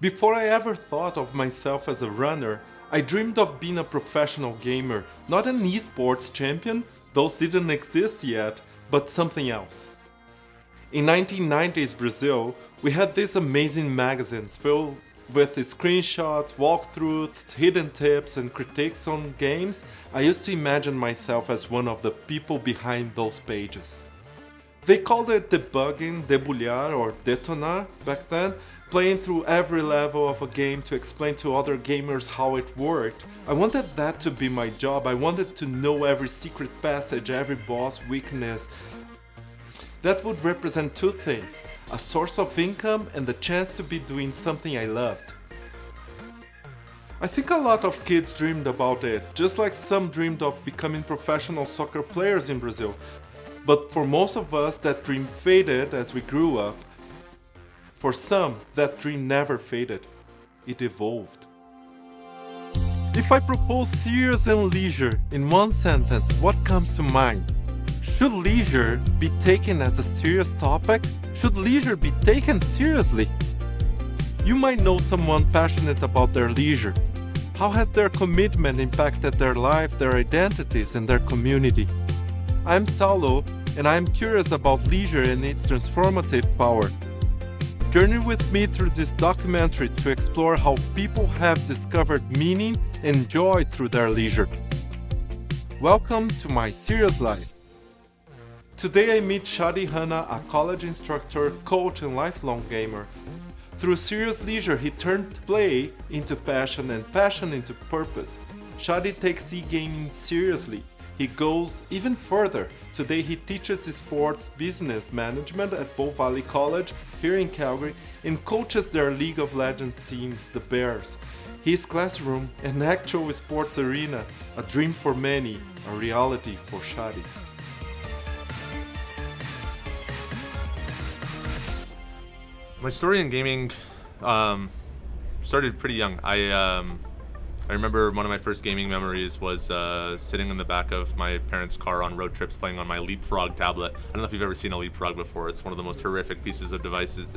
Before I ever thought of myself as a runner, I dreamed of being a professional gamer, not an esports champion, those didn't exist yet, but something else. In 1990s Brazil, we had these amazing magazines filled with screenshots, walkthroughs, hidden tips and critiques on games. I used to imagine myself as one of the people behind those pages. They called it debugging, debulhar or detonar back then, playing through every level of a game to explain to other gamers how it worked. I wanted that to be my job. I wanted to know every secret passage, every boss weakness. That would represent two things, a source of income and the chance to be doing something I loved. I think a lot of kids dreamed about it, just like some dreamed of becoming professional soccer players in Brazil. But for most of us, that dream faded as we grew up. For some, that dream never faded. It evolved. If I propose serious and leisure in one sentence, what comes to mind? Should leisure be taken as a serious topic? Should leisure be taken seriously? You might know someone passionate about their leisure. How has their commitment impacted their life, their identities, and their community? I'm Saulo, and I'm curious about leisure and its transformative power. Journey with me through this documentary to explore how people have discovered meaning and joy through their leisure. Welcome to my serious life. Today I meet Shadi Hanna, a college instructor, coach and lifelong gamer. Through serious leisure, he turned play into passion and passion into purpose. Shadi takes e-gaming seriously. He goes even further. Today he teaches sports business management at Bow Valley College here in Calgary and coaches their League of Legends team, the Bears. His classroom, an actual sports arena, a dream for many, a reality for Shadi. My story in gaming started pretty young. I remember one of my first gaming memories was sitting in the back of my parents' car on road trips playing on my Leapfrog tablet. I don't know if you've ever seen a Leapfrog before. It's one of the most horrific pieces of devices,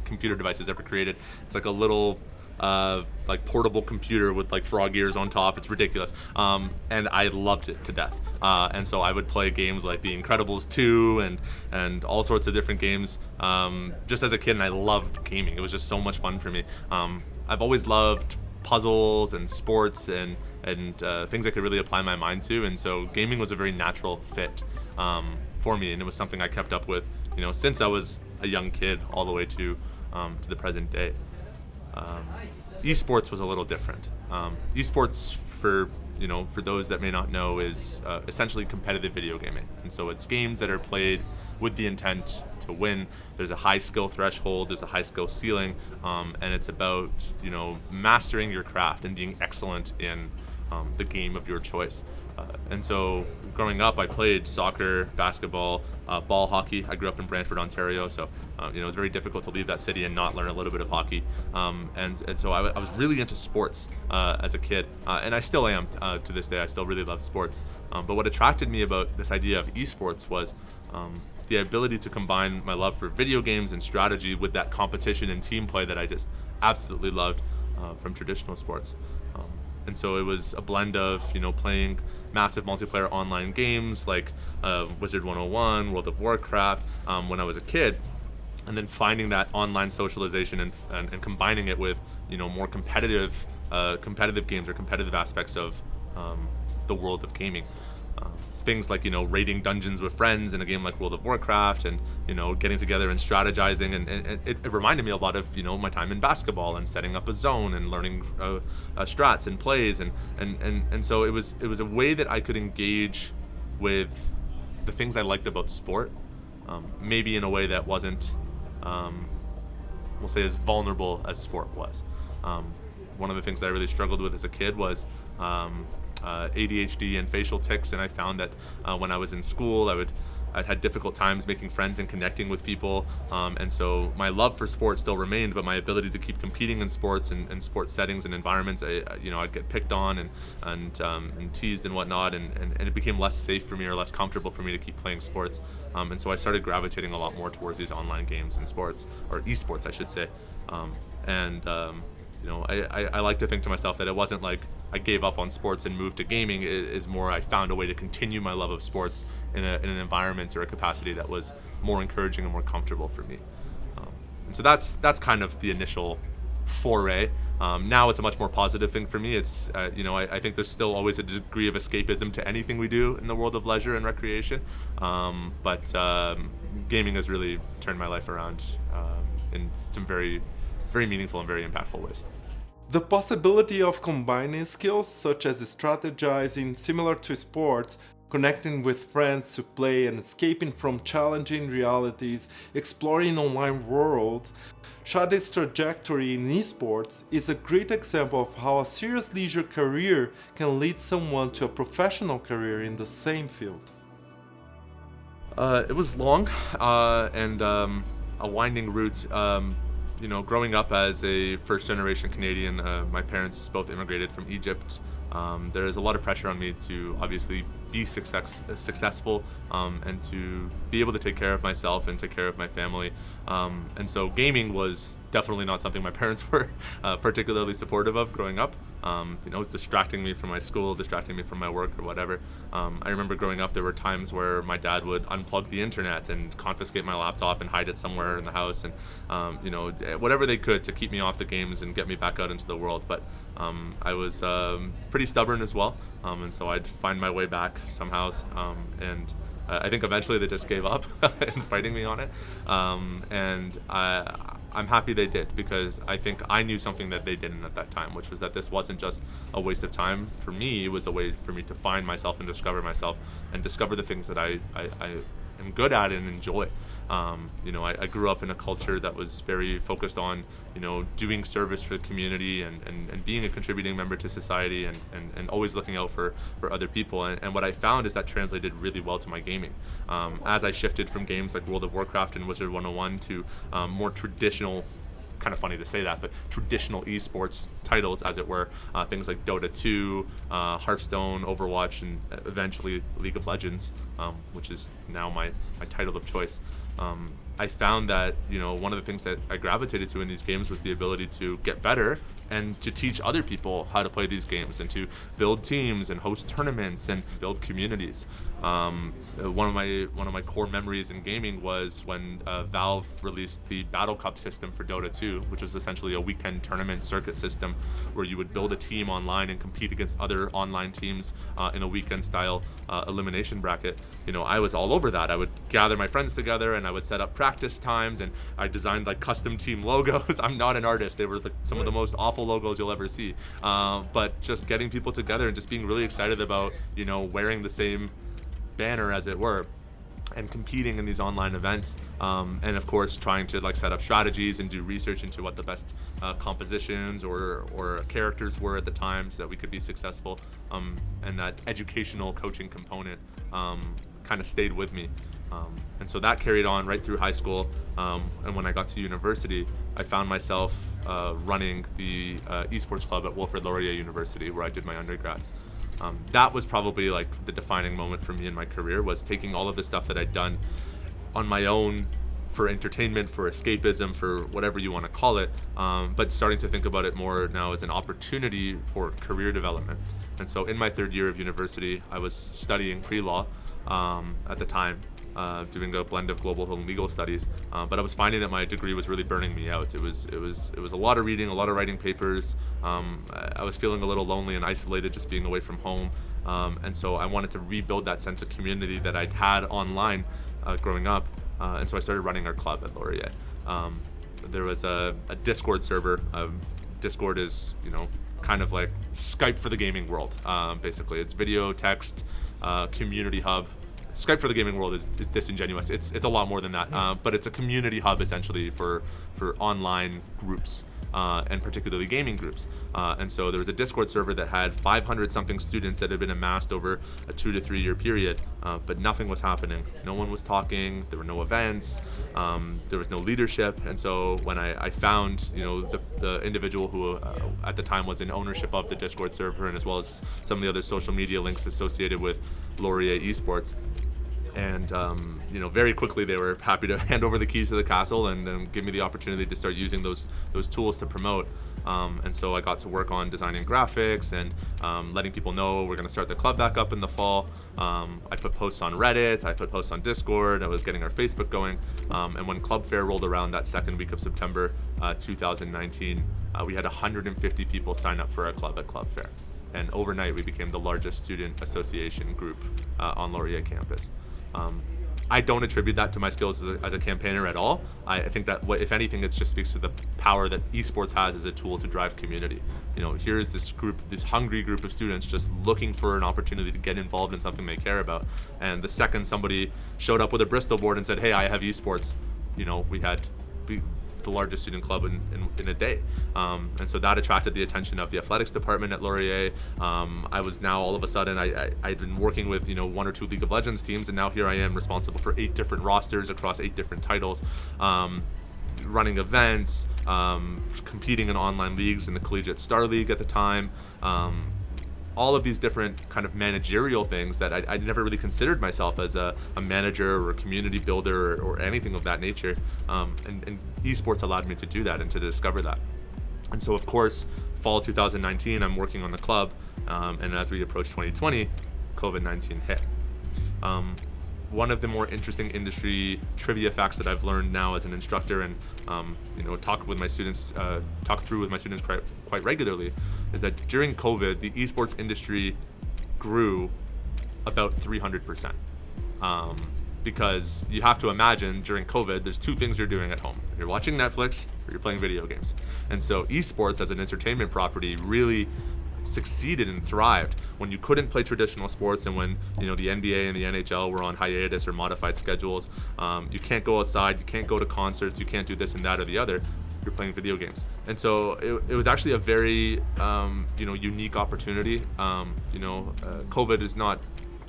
computer devices ever created. It's like a little like portable computer with like frog ears on top. It's ridiculous. And I loved it to death. And so I would play games like The Incredibles 2 and all sorts of different games just as a kid, and I loved gaming. It was just so much fun for me. I've always loved puzzles and sports and things I could really apply my mind to, and so gaming was a very natural fit for me, and it was something I kept up with, since I was a young kid all the way to the present day. Esports was a little different. Esports, for those that may not know, is essentially competitive video gaming, and so it's games that are played with the intent to win. There's a high skill threshold, there's a high skill ceiling, and it's about mastering your craft and being excellent in the game of your choice. And so growing up, I played soccer, basketball, ball hockey. I grew up in Brantford, Ontario, so it was very difficult to leave that city and not learn a little bit of hockey. And so I was really into sports as a kid, and I still am to this day. I still really love sports. But what attracted me about this idea of esports was the ability to combine my love for video games and strategy with that competition and team play that I just absolutely loved from traditional sports. And so it was a blend of, playing massive multiplayer online games like Wizard 101, World of Warcraft when I was a kid, and then finding that online socialization and combining it with, more competitive games or competitive aspects of the world of gaming. Things like, raiding dungeons with friends in a game like World of Warcraft and, getting together and strategizing. And it reminded me a lot of, my time in basketball and setting up a zone and learning strats and plays. And so it was a way that I could engage with the things I liked about sport, maybe in a way that wasn't, we'll say, as vulnerable as sport was. One of the things that I really struggled with as a kid was ADHD and facial tics, and I found that when I was in school, I'd had difficult times making friends and connecting with people, and so my love for sports still remained, but my ability to keep competing in sports and sports settings and environments, I'd get picked on and teased and whatnot, and it became less safe for me or less comfortable for me to keep playing sports, and so I started gravitating a lot more towards these online games and sports, or esports I should say. I like to think to myself that it wasn't like I gave up on sports and moved to gaming. It is more I found a way to continue my love of sports in an environment or a capacity that was more encouraging and more comfortable for me. And so that's kind of the initial foray. Now it's a much more positive thing for me. It's I think there's still always a degree of escapism to anything we do in the world of leisure and recreation, but gaming has really turned my life around in some very, very meaningful and very impactful ways. The possibility of combining skills such as strategizing similar to sports, connecting with friends to play and escaping from challenging realities, exploring online worlds, Shadi's trajectory in esports is a great example of how a serious leisure career can lead someone to a professional career in the same field. It was long and a winding route. Growing up as a first-generation Canadian, my parents both immigrated from Egypt. There is a lot of pressure on me to obviously be successful and to be able to take care of myself and take care of my family. And so gaming was definitely not something my parents were particularly supportive of growing up. It was distracting me from my school, distracting me from my work or whatever. I remember growing up, there were times where my dad would unplug the internet and confiscate my laptop and hide it somewhere in the house, and whatever they could to keep me off the games and get me back out into the world. But I was pretty stubborn as well, and so I'd find my way back somehow. And I think eventually they just gave up in fighting me on it, and I'm happy they did, because I think I knew something that they didn't at that time, which was that this wasn't just a waste of time for me. It was a way for me to find myself and discover myself and discover the things that I am good at and enjoy. I grew up in a culture that was very focused on doing service for the community and being a contributing member to society and always looking out for other people. And what I found is that translated really well to my gaming. As I shifted from games like World of Warcraft and Wizard 101 to more traditional, kind of funny to say that, but traditional esports titles, as it were, things like Dota 2, Hearthstone, Overwatch, and eventually League of Legends, which is now my title of choice. I found that one of the things that I gravitated to in these games was the ability to get better and to teach other people how to play these games and to build teams and host tournaments and build communities. One of my core memories in gaming was when Valve released the Battle Cup system for Dota 2, which was essentially a weekend tournament circuit system where you would build a team online and compete against other online teams in a weekend style elimination bracket. I was all over that. I would gather my friends together and I would set up practice times, and I designed like custom team logos. I'm not an artist. They were some of the most awful logos you'll ever see. But just getting people together and just being really excited about, wearing the same banner, as it were, and competing in these online events, and of course trying to set up strategies and do research into what the best compositions or characters were at the time so that we could be successful, and that educational coaching component kind of stayed with me, and so that carried on right through high school, and when I got to university, I found myself running the esports club at Wilfrid Laurier University, where I did my undergrad. That was probably the defining moment for me in my career, was taking all of the stuff that I'd done on my own for entertainment, for escapism, for whatever you want to call it, but starting to think about it more now as an opportunity for career development. And so in my third year of university, I was studying pre-law at the time, doing a blend of global and legal studies, but I was finding that my degree was really burning me out. It was a lot of reading, a lot of writing papers. I was feeling a little lonely and isolated just being away from home, and so I wanted to rebuild that sense of community that I'd had online growing up, and so I started running our club at Laurier. There was a Discord server. Discord is kind of like Skype for the gaming world. Basically, it's video, text, community hub. Skype for the gaming world is disingenuous. It's a lot more than that, but it's a community hub essentially for online groups, and particularly gaming groups. And so there was a Discord server that had 500 something students that had been amassed over a 2 to 3 year period, but nothing was happening. No one was talking. There were no events. There was no leadership. And so when I found the individual who at the time was in ownership of the Discord server, and as well as some of the other social media links associated with Laurier Esports, And very quickly they were happy to hand over the keys to the castle and give me the opportunity to start using those tools to promote. And so I got to work on designing graphics and letting people know we're going to start the club back up in the fall. I put posts on Reddit, I put posts on Discord, I was getting our Facebook going. And when Club Fair rolled around that second week of September 2019, we had 150 people sign up for our club at Club Fair. And overnight we became the largest student association group on Laurier campus. I don't attribute that to my skills as a campaigner at all. I think that if anything, it just speaks to the power that esports has as a tool to drive community. Here's this group, this hungry group of students just looking for an opportunity to get involved in something they care about. And the second somebody showed up with a Bristol board and said, hey, I have esports, we had the largest student club in a day. And so that attracted the attention of the athletics department at Laurier. I was now all of a sudden, I'd been working with 1 or 2 League of Legends teams, and now here I am responsible for 8 different rosters across 8 different titles, running events, competing in online leagues in the Collegiate Star League at the time. All of these different kind of managerial things that I never really considered myself as a manager or a community builder or anything of that nature. And esports allowed me to do that and to discover that. And so of course, fall 2019, I'm working on the club. And as we approach 2020, COVID-19 hit. One of the more interesting industry trivia facts that I've learned now as an instructor and talk through with my students quite regularly is that during COVID, the esports industry grew about 300%. Because you have to imagine during COVID, there's 2 things you're doing at home. You're watching Netflix or you're playing video games. And so esports as an entertainment property really succeeded and thrived when you couldn't play traditional sports and when the NBA and the NHL were on hiatus or modified schedules. You can't go outside, you can't go to concerts, you can't do this and that or the other. You're playing video games. And so it was actually a very unique opportunity. COVID is not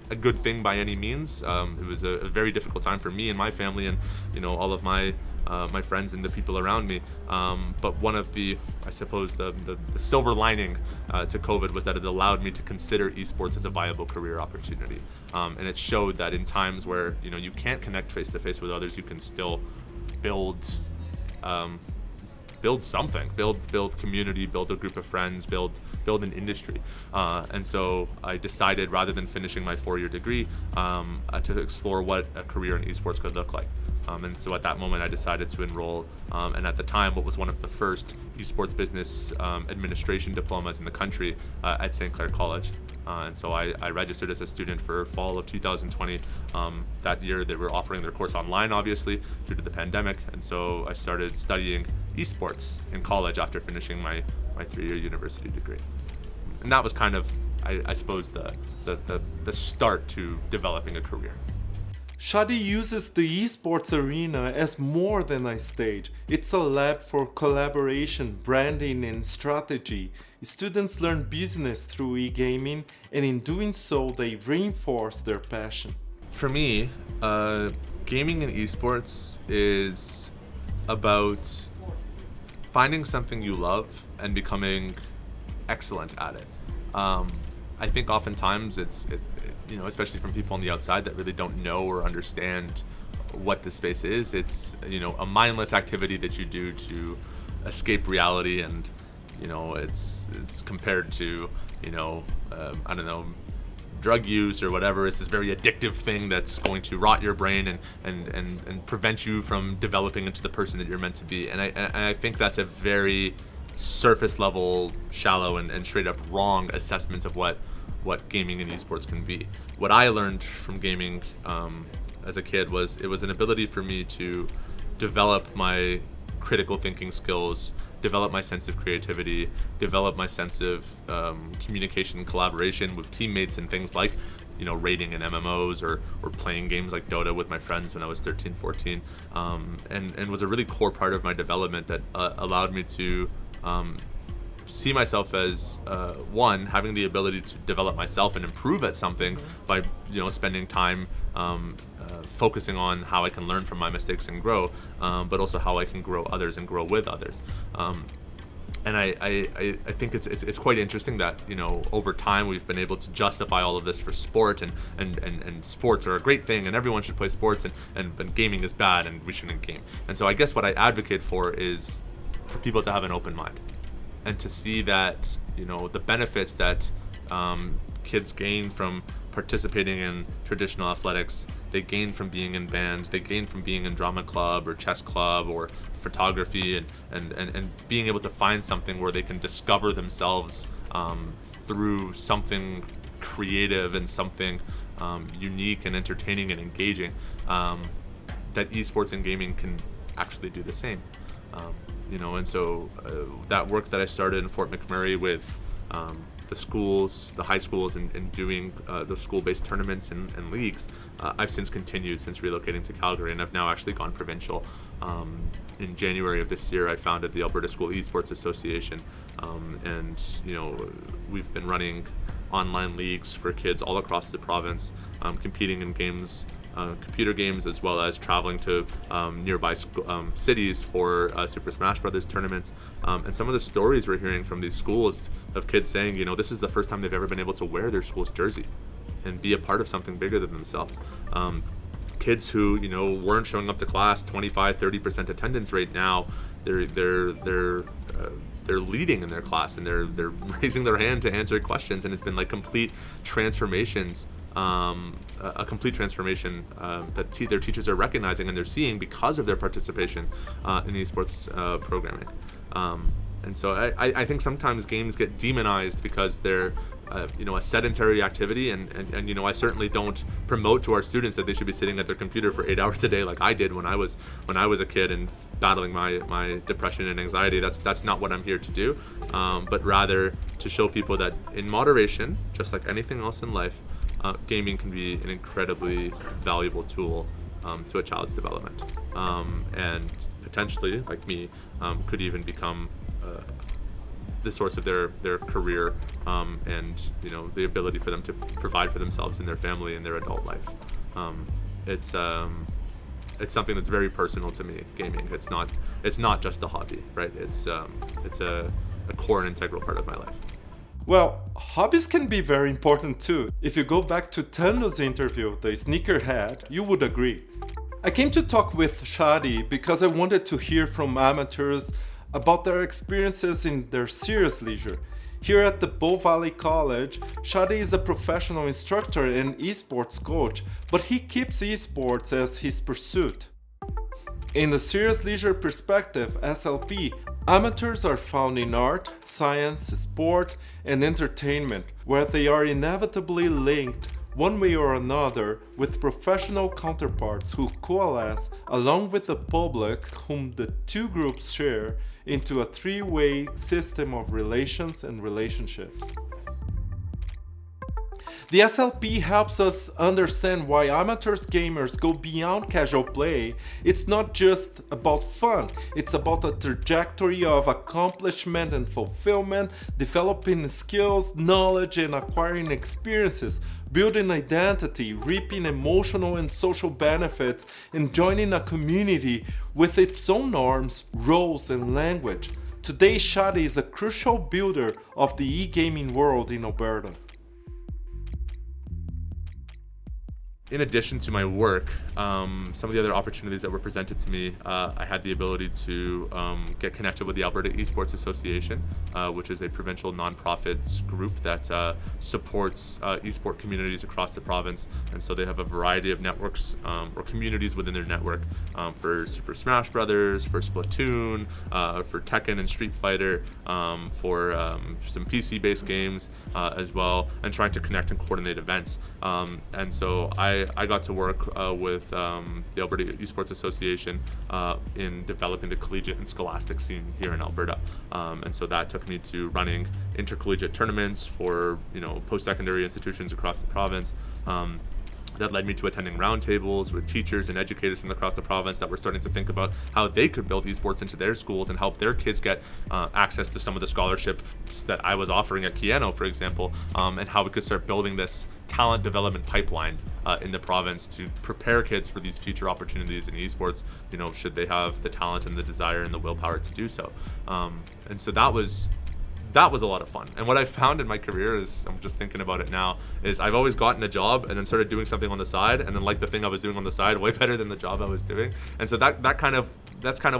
a good thing by any means. It was a very difficult time for me and my family and all of my friends and the people around me. But one of the silver lining to COVID was that it allowed me to consider esports as a viable career opportunity. And it showed that in times where you can't connect face to face with others, you can still build something, build community, build a group of friends, build an industry. And so I decided, rather than finishing my 4-year degree, to explore what a career in esports could look like. And so at that moment I decided to enroll, and at the time what was one of the first esports business administration diplomas in the country at St. Clair College. And so I registered as a student for fall of 2020. That year they were offering their course online, obviously, due to the pandemic. And so I started studying esports in college after finishing my 3-year university degree. And that was kind of, I suppose, the start to developing a career. Shadi uses the esports arena as more than a stage. It's a lab for collaboration, branding and strategy. Students learn business through e-gaming, and in doing so they reinforce their passion. For me, gaming and esports is about finding something you love and becoming excellent at it. I think oftentimes it's especially from people on the outside that really don't know or understand what this space is. It's a mindless activity that you do to escape reality, and it's compared to I don't know, drug use or whatever. It's this very addictive thing that's going to rot your brain and prevent you from developing into the person that you're meant to be. And I think that's a very surface level, shallow and straight up wrong assessment of what gaming and esports can be. What I learned from gaming as a kid was it was an ability for me to develop my critical thinking skills, develop my sense of creativity, develop my sense of communication and collaboration with teammates and things like raiding in MMOs or playing games like Dota with my friends when I was 13, 14, and was a really core part of my development that allowed me to see myself as one, having the ability to develop myself and improve at something by spending time focusing on how I can learn from my mistakes and grow, but also how I can grow others and grow with others. And I think it's quite interesting that, you know, over time we've been able to justify all of this for sport, and sports are a great thing and everyone should play sports, and gaming is bad and we shouldn't game. And so I guess what I advocate for is for people to have an open mind and to see that, you know, the benefits that kids gain from participating in traditional athletics, they gain from being in bands, they gain from being in drama club or chess club or photography, and being able to find something where they can discover themselves through something creative and something unique and entertaining and engaging, that esports and gaming can actually do the same. You know, and so that work that I started in Fort McMurray with the schools, the high schools, and doing those school-based tournaments and leagues, I've since continued since relocating to Calgary, and I've now actually gone provincial. In January of this year, I founded the Alberta School Esports Association, and you know, we've been running online leagues for kids all across the province, competing in games, computer games, as well as traveling to nearby cities for Super Smash Brothers tournaments. And some of the stories we're hearing from these schools of kids saying, you know, this is the first time they've ever been able to wear their school's jersey and be a part of something bigger than themselves. Kids who, you know, weren't showing up to class, 25-30% attendance right now, they're leading in their class, and they're raising their hand to answer questions, and it's been like complete transformations, a complete transformation that their teachers are recognizing and they're seeing because of their participation in esports programming. And so I think sometimes games get demonized because they're you know, a sedentary activity, and you know, I certainly don't promote to our students that they should be sitting at their computer for 8 hours a day like I did when I was a kid and battling my depression and anxiety. That's not what I'm here to do, but rather to show people that in moderation, just like anything else in life, gaming can be an incredibly valuable tool to a child's development, and potentially, like me, could even become the source of their career, and you know, the ability for them to provide for themselves and their family in their adult life. It's something that's very personal to me. Gaming. It's not just a hobby, right? It's a core and integral part of my life. Well, hobbies can be very important too. If you go back to Tando's interview, the sneakerhead, you would agree. I came to talk with Shadi because I wanted to hear from amateurs about their experiences in their serious leisure. Here at the Bow Valley College, Shadi is a professional instructor and esports coach, but he keeps esports as his pursuit. In the serious leisure perspective, SLP, amateurs are found in art, science, sport, and entertainment, where they are inevitably linked one way or another with professional counterparts who coalesce along with the public whom the two groups share into a three-way system of relations and relationships. The SLP helps us understand why amateurs gamers go beyond casual play. It's not just about fun, it's about a trajectory of accomplishment and fulfillment, developing skills, knowledge, and acquiring experiences, building identity, reaping emotional and social benefits, and joining a community with its own norms, roles, and language. Today, Shadi is a crucial builder of the e-gaming world in Alberta. In addition to my work, some of the other opportunities that were presented to me, I had the ability to get connected with the Alberta Esports Association, which is a provincial nonprofit group that supports esport communities across the province. And so they have a variety of networks or communities within their network for Super Smash Brothers, for Splatoon, for Tekken and Street Fighter, for some PC-based games as well, and trying to connect and coordinate events. And so I got to work with the Alberta Esports Association in developing the collegiate and scholastic scene here in Alberta, and so that took me to running intercollegiate tournaments for, you know, post-secondary institutions across the province. that led me to attending roundtables with teachers and educators from across the province that were starting to think about how they could build esports into their schools and help their kids get access to some of the scholarships that I was offering at Keano, for example, and how we could start building this talent development pipeline in the province to prepare kids for these future opportunities in esports, should they have the talent and the desire and the willpower to do so. And so that was a lot of fun. And what I found in my career is, I'm just thinking about it now, is I've always gotten a job and then started doing something on the side, and then liked the thing I was doing on the side way better than the job I was doing. And so that's kind of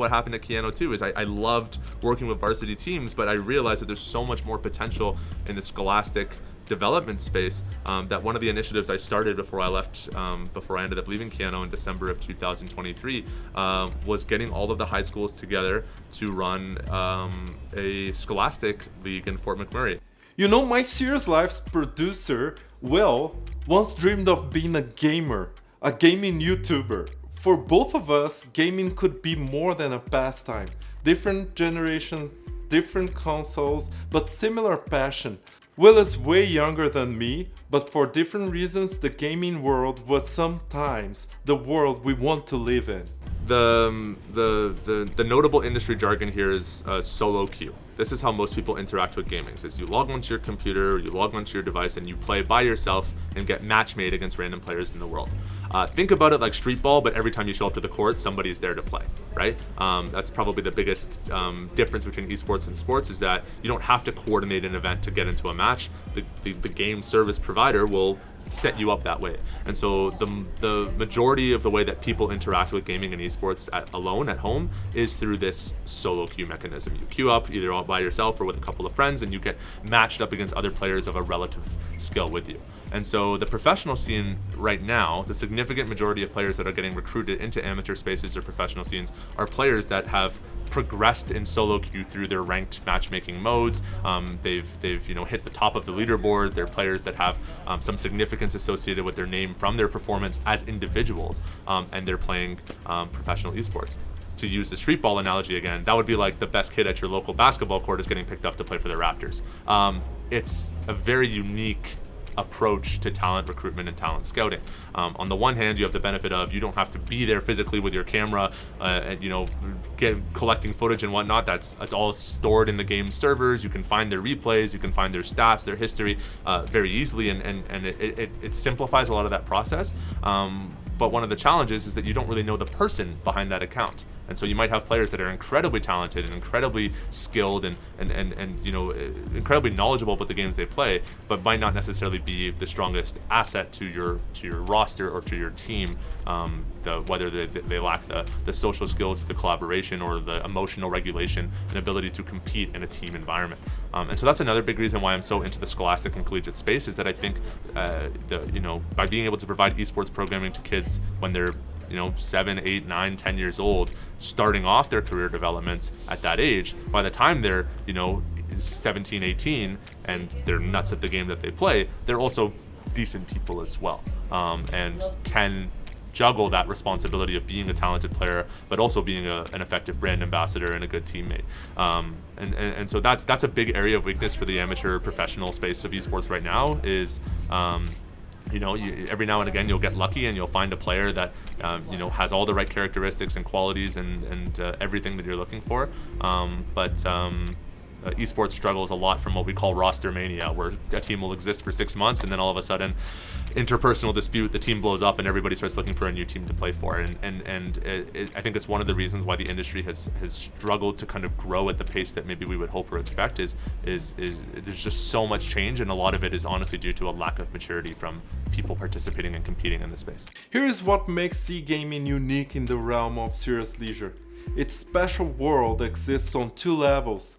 what happened at Keano too, is I loved working with varsity teams, but I realized that there's so much more potential in the scholastic development space, that one of the initiatives I started before I left, before I ended up leaving Keano in December of 2023, was getting all of the high schools together to run a scholastic league in Fort McMurray. My Serious Life's producer, Will, once dreamed of being a gamer, a gaming YouTuber. For both of us, gaming could be more than a pastime. Different generations, different consoles, but similar passion. Will is way younger than me, but for different reasons the gaming world was sometimes the world we want to live in. The notable industry jargon here is solo queue. This is how most people interact with gaming. Is you log onto your computer, you log onto your device, and you play by yourself and get match made against random players in the world. Think about it like street ball, but every time you show up to the court, somebody's there to play, right? That's probably the biggest difference between esports and sports, is that you don't have to coordinate an event to get into a match. The game service provider will set you up that way. And so the majority of the way that people interact with gaming and esports alone at home is through this solo queue mechanism. You queue up either all by yourself or with a couple of friends, and you get matched up against other players of a relative skill with you. And so the professional scene right now, the significant majority of players that are getting recruited into amateur spaces or professional scenes are players that have progressed in solo queue through their ranked matchmaking modes. They've hit the top of the leaderboard. They're players that have some significance associated with their name from their performance as individuals, and they're playing professional esports. To use the street ball analogy again, that would be like the best kid at your local basketball court is getting picked up to play for the Raptors. It's a very unique approach to talent recruitment and talent scouting. On the one hand, you have the benefit of you don't have to be there physically with your camera, and collecting footage and whatnot. It's all stored in the game servers. You can find their replays, you can find their stats, their history very easily, and it simplifies a lot of that process. But one of the challenges is that you don't really know the person behind that account. And so you might have players that are incredibly talented and incredibly skilled and incredibly knowledgeable about the games they play, but might not necessarily be the strongest asset to your roster or to your team, whether they lack the social skills, the collaboration, or the emotional regulation and ability to compete in a team environment. And so that's another big reason why I'm so into the scholastic and collegiate space, is that I think by being able to provide esports programming to kids when they're 7, 8, 9, 10 years old, starting off their career development at that age, by the time they're 17, 18 and they're nuts at the game that they play, they're also decent people as well, and can juggle that responsibility of being a talented player, but also being an effective brand ambassador and a good teammate. And so that's a big area of weakness for the amateur professional space of esports right now, is every now and again you'll get lucky and you'll find a player that has all the right characteristics and qualities and everything that you're looking for, but esports struggles a lot from what we call roster mania, where a team will exist for 6 months and then all of a sudden, interpersonal dispute, the team blows up and everybody starts looking for a new team to play for. And I think it's one of the reasons why the industry has struggled to kind of grow at the pace that maybe we would hope or expect, is there's just so much change, and a lot of it is honestly due to a lack of maturity from people participating and competing in the space. Here is what makes C-gaming unique in the realm of serious leisure. Its special world exists on 2 levels.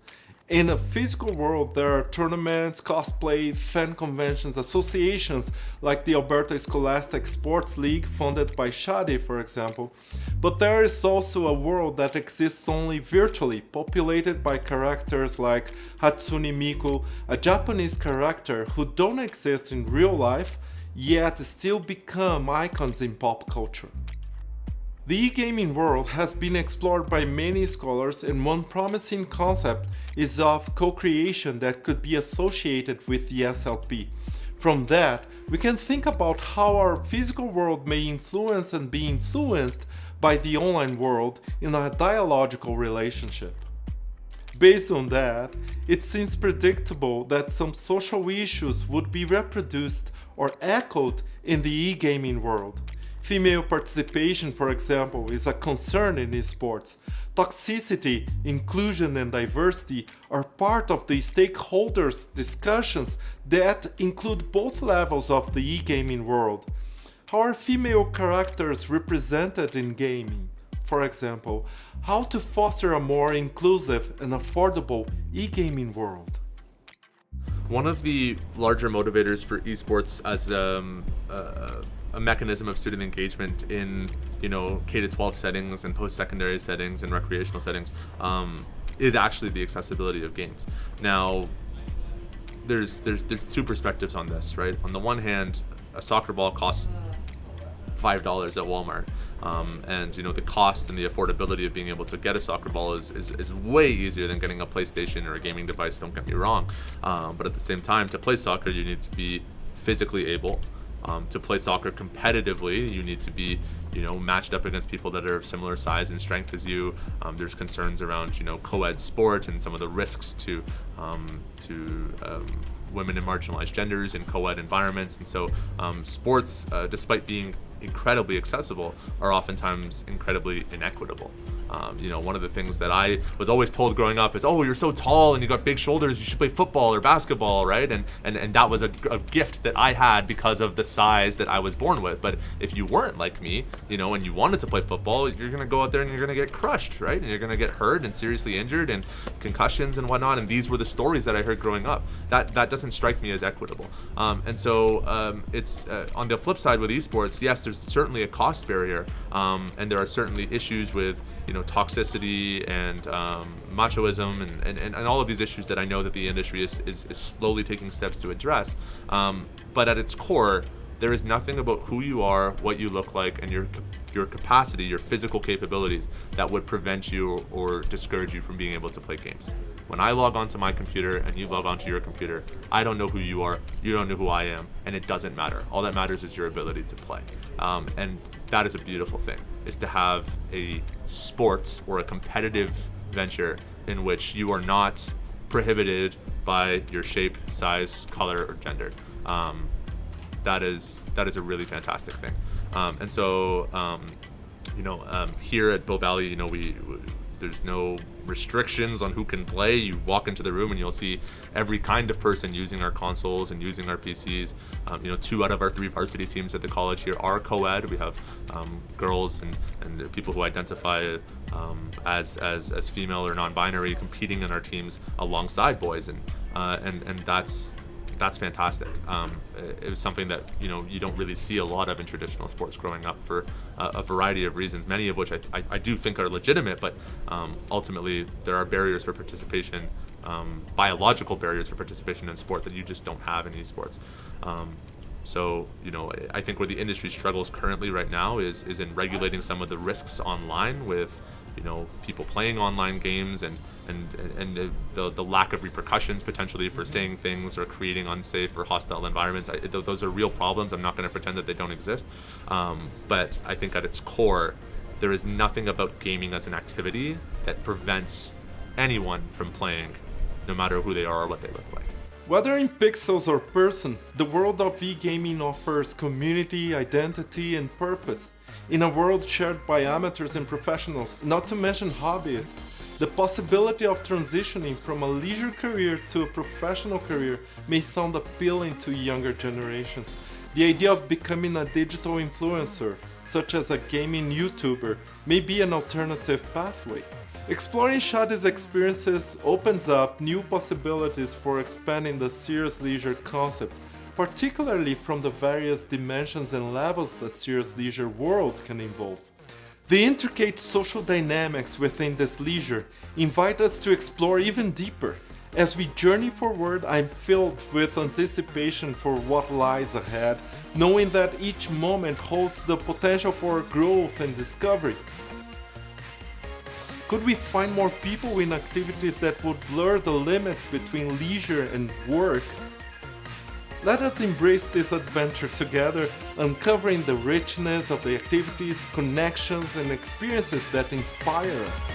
In a physical world, there are tournaments, cosplay, fan conventions, associations like the Alberta Scholastic Sports League funded by Shadi, for example. But there is also a world that exists only virtually, populated by characters like Hatsune Miku, a Japanese character who don't exist in real life, yet still become icons in pop culture. The e-gaming world has been explored by many scholars, and one promising concept is of co-creation that could be associated with the SLP. From that, we can think about how our physical world may influence and be influenced by the online world in a dialogical relationship. Based on that, it seems predictable that some social issues would be reproduced or echoed in the e-gaming world. Female participation, for example, is a concern in esports. Toxicity, inclusion, and diversity are part of the stakeholders' discussions that include both levels of the e-gaming world. How are female characters represented in gaming? For example, how to foster a more inclusive and affordable e-gaming world. One of the larger motivators for esports as a mechanism of student engagement in K-12 settings and post-secondary settings and recreational settings is actually the accessibility of games. Now, there's two perspectives on this, right? On the one hand, a soccer ball costs $5 at Walmart, and the cost and the affordability of being able to get a soccer ball is way easier than getting a PlayStation or a gaming device, don't get me wrong, but at the same time, to play soccer you need to be physically able. To play soccer competitively, you need to be matched up against people that are of similar size and strength as you. There's concerns around co-ed sport and some of the risks to women and marginalized genders in co-ed environments, and so sports, despite being incredibly accessible, are oftentimes incredibly inequitable. One of the things that I was always told growing up is, oh, you're so tall and you got big shoulders, you should play football or basketball, right? And that was a gift that I had because of the size that I was born with. But if you weren't like me, and you wanted to play football, you're gonna go out there and you're gonna get crushed, right? And you're gonna get hurt and seriously injured and concussions and whatnot. And these were the stories that I heard growing up. That doesn't strike me as equitable. And so it's on the flip side with esports, yes, there's certainly a cost barrier, and there are certainly issues with toxicity and machoism and all of these issues that I know that the industry is slowly taking steps to address. But at its core, there is nothing about who you are, what you look like, and your capacity, your physical capabilities that would prevent you or discourage you from being able to play games. When I log onto my computer and you log onto your computer, I don't know who you are, you don't know who I am, and it doesn't matter. All that matters is your ability to play. And that is a beautiful thing, is to have a sport or a competitive venture in which you are not prohibited by your shape, size, color, or gender. That is a really fantastic thing. And so, here at Bow Valley, there's no restrictions on who can play. You walk into the room and you'll see every kind of person using our consoles and using our PCs. 2 out of our 3 varsity teams at the college here are co-ed. We have girls and people who identify as female or non-binary competing in our teams alongside boys, and that's fantastic. It was something that you don't really see a lot of in traditional sports growing up for a variety of reasons, many of which I do think are legitimate, but ultimately there are barriers for participation, biological barriers for participation in sport that you just don't have in esports. So I think where the industry struggles currently right now is in regulating some of the risks online with people playing online games and the lack of repercussions potentially for saying things or creating unsafe or hostile environments. Those are real problems. I'm not going to pretend that they don't exist. But I think at its core, there is nothing about gaming as an activity that prevents anyone from playing, no matter who they are or what they look like. Whether in pixels or person, the world of e-gaming offers community, identity, and purpose. In a world shared by amateurs and professionals, not to mention hobbyists, the possibility of transitioning from a leisure career to a professional career may sound appealing to younger generations. The idea of becoming a digital influencer, such as a gaming YouTuber, may be an alternative pathway. Exploring Shadi's experiences opens up new possibilities for expanding the serious leisure concept, particularly from the various dimensions and levels a serious leisure world can involve. The intricate social dynamics within this leisure invite us to explore even deeper. As we journey forward, I'm filled with anticipation for what lies ahead, knowing that each moment holds the potential for growth and discovery. Could we find more people in activities that would blur the limits between leisure and work? Let us embrace this adventure together, uncovering the richness of the activities, connections, and experiences that inspire us.